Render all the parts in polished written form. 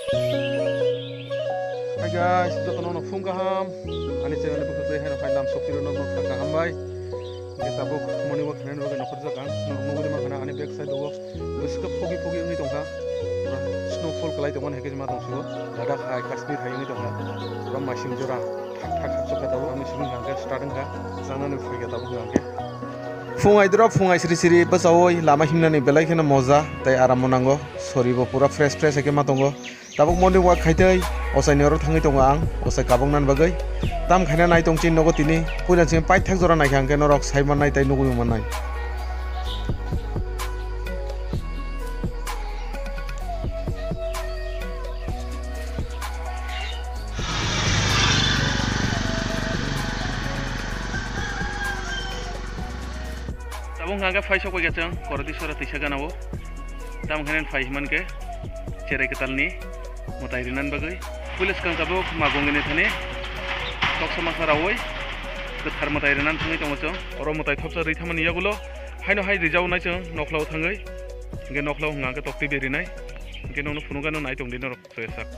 Hai guys, joto no phung kaham. Ani channel bu khoi hen phai lam sokiro no kaham bai. Kita buk morning walk hen bagai nokhor jakan. Nuguri ma kana ani back side do. Biskap fogi fogi ngi tongka. Snowfall kalai tongon heke jema tongsigo. Ladakh hai Kashmir hai ngi tongka. Ram masim jora. Thak thak thak soka tabu ami sibung hangke starting ka. Jana ni phai ka tabu hangke. Fungai drop fungai siri siri basawoi lama himna ni belai khena moza tai aram monango. Sorry bo pura fresh fresh heke ma tongo. Tabuk morning walk khaitai osai nero thangi tonga ang osai kabong nan bagai tam khaina nai tong chin nogo tini puja sim pai thak jora nai khang ke norok sai man nai tai nugu man nai tabung hangga fai sok ga chang korodi sora tisa ganabo tam khainen fai man ke cerai ketalni motai rinan bagai pulis kang kabuk magongene thane tok samasa rawoi ketar motai rinan thangai tongcho oro motai thopsa ri thamani yagulo haino hai rijau nai chang noklau thangai ge noklau nga ke tokti beri nai ge nongno funugano nai tong dinor soesak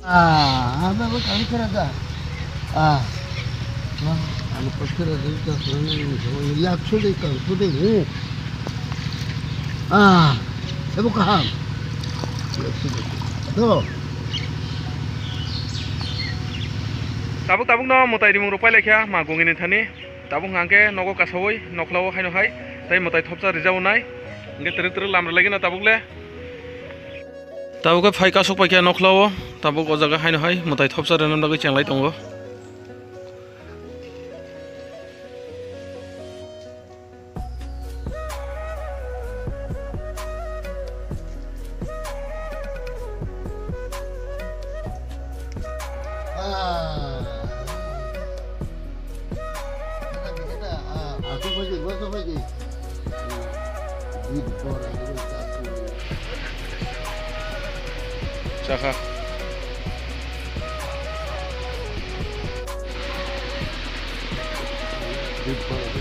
apa kali keraga anu pasir ada itu sebenarnya lihat sudah kan sudah ini saya buka ham tuh tabuk tabuk no motai dimung rupai lekya magong ini thani tabuk ngangke nogo kasawoi noklawo haino hai tai motai thopsa rijau nai nge tere tere lamra lagi na tabuk le tabuk phai kasuk pakya noklawo tabuk o jaga haino hai motai thopsa renom dagi changlai tongo aku pergi, gua pergi. Di bawah itu satu. Caka. Di bawah.